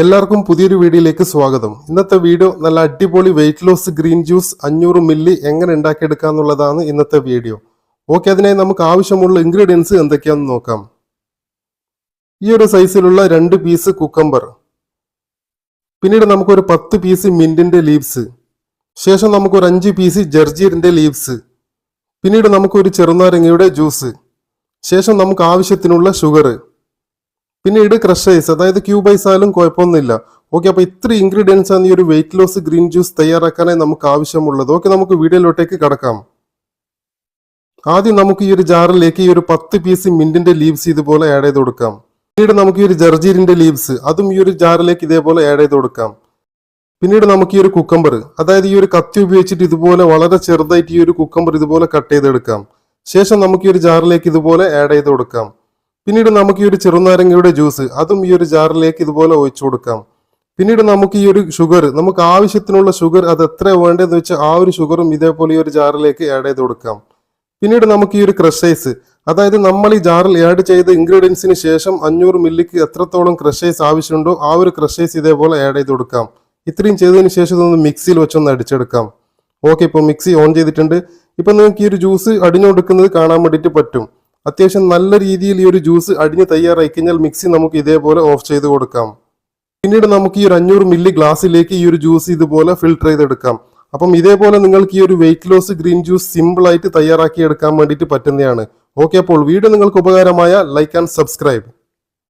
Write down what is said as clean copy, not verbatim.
എല്ലാവർക്കും പുതിയൊരു വീഡിയോയിലേക്ക് സ്വാഗതം. ഇന്നത്തെ വീഡിയോ നല്ല അടിപൊളി weight loss green juice 500 milli എങ്ങനെ ഉണ്ടാക്കിയെടുക്കുക എന്നുള്ളതാണ് ഇന്നത്തെ വീഡിയോ. ഓക്കെ, അതിനായി നമുക്ക് ആവശ്യമുള്ള ഇൻഗ്രീഡിയൻസ് എന്തൊക്കെയാണെന്ന് നോക്കാം. ഈ ഒരു സൈസിലുള്ള 2 പീസ് കുക്കമ്പർ, പിന്നീട് നമുക്കൊരു 10 പീസ് മിന്റിന്റെ ലീവ്സ്, ശേഷം നമുക്കൊരു 5 പീസ് ജർജീറിന്റെ ലീവ്സ്, പിന്നീട് നമുക്കൊരു ചെറുനാരങ്ങയുടെ ജ്യൂസ്, ശേഷം നമുക്ക് ആവശ്യത്തിനുള്ള ഷുഗർ, പിന്നീട് ക്രഷ് ഐസ്, അതായത് ക്യൂബ് ഐസ് ആയാലും കുഴപ്പമൊന്നുമില്ല. ഓക്കെ, അപ്പോൾ ഇത്ര ഇൻഗ്രീഡിയൻസ് ആണ് ഈ ഒരു വെയിറ്റ് ലോസ് ഗ്രീൻ ജ്യൂസ് തയ്യാറാക്കാനായി നമുക്ക് ആവശ്യമുള്ളത്. ഓക്കെ, നമുക്ക് വീഡിയോയിലോട്ടേക്ക് കടക്കാം. ആദ്യം നമുക്ക് ഈ ഒരു ജാറിലേക്ക് ഈ ഒരു 10 പീസ് മിന്റിന്റെ ലീവ്സ് ഇതുപോലെ ആഡ് ചെയ്ത് കൊടുക്കാം. പിന്നീട് നമുക്ക് ഈ ഒരു ജർജീരിന്റെ ലീവ്സ് അതും ഈ ഒരു ജാറിലേക്ക് ഇതേപോലെ ആഡ് ചെയ്ത് കൊടുക്കാം. പിന്നീട് നമുക്ക് ഈ ഒരു കുക്കമ്പർ, അതായത് ഈ ഒരു കത്തി ഉപയോഗിച്ചിട്ട് ഇതുപോലെ വളരെ ചെറുതായിട്ട് ഈ ഒരു കുക്കമ്പർ ഇതുപോലെ കട്ട് ചെയ്തെടുക്കാം. ശേഷം നമുക്ക് ഈ ഒരു ജാറിലേക്ക് ഇതുപോലെ ആഡ് ചെയ്ത് കൊടുക്കാം. പിന്നീട് നമുക്ക് ഈ ഒരു ചെറുനാരങ്ങയുടെ ജ്യൂസ് അതും ഈ ഒരു ജാറിലേക്ക് ഇതുപോലെ ഒഴിച്ചു കൊടുക്കാം. പിന്നീട് നമുക്ക് ഈ ഒരു ഷുഗർ, നമുക്ക് ആവശ്യത്തിനുള്ള ഷുഗർ അത് എത്ര വേണ്ടതെന്ന് വെച്ചാൽ ആ ഒരു ഷുഗറും ഇതേപോലെ ഈ ഒരു ജാറിലേക്ക് ആഡ് ചെയ്ത് കൊടുക്കാം. പിന്നീട് നമുക്ക് ഈ ഒരു ക്രഷ് ഐസ്, അതായത് നമ്മൾ ഈ ജാറിൽ ആഡ് ചെയ്ത ഇൻഗ്രീഡിയൻസിന് ശേഷം 500 മില്ലിക്ക് എത്രത്തോളം ക്രഷ് ഐസ് ആവശ്യമുണ്ടോ ആ ഒരു ക്രഷ് ഐസ് ഇതേപോലെ ആഡ് ചെയ്ത് കൊടുക്കാം. ഇത്രയും ചെയ്തതിന് ശേഷം ഇതൊന്ന് മിക്സിയിൽ വെച്ചൊന്ന് അടിച്ചെടുക്കാം. ഓക്കെ, ഇപ്പോൾ മിക്സി ഓൺ ചെയ്തിട്ടുണ്ട്. ഇപ്പം നിങ്ങൾക്ക് ഈ ഒരു ജ്യൂസ് അടിഞ്ഞു കൊടുക്കുന്നത് കാണാൻ വേണ്ടിയിട്ട് പറ്റും. അത്യാവശ്യം നല്ല രീതിയിൽ ഈ ഒരു ജ്യൂസ് അടിഞ്ഞ് തയ്യാറായി കഴിഞ്ഞാൽ മിക്സി നമുക്ക് ഇതേപോലെ ഓഫ് ചെയ്ത് കൊടുക്കാം. പിന്നീട് നമുക്ക് ഈ ഒരു 500 മില്ലി ഗ്ലാസ്സിലേക്ക് ഈ ഒരു ജ്യൂസ് ഇതുപോലെ ഫിൽട്ടർ ചെയ്തെടുക്കാം. അപ്പം ഇതേപോലെ നിങ്ങൾക്ക് ഈ ഒരു weight loss green juice simple ആയിട്ട് തയ്യാറാക്കി എടുക്കാൻ വേണ്ടിയിട്ട് പറ്റുന്നതാണ്. ഓക്കെ, അപ്പോൾ വീഡിയോ നിങ്ങൾക്ക് ഉപകാരമായ ലൈക്ക് ആൻഡ് സബ്സ്ക്രൈബ്.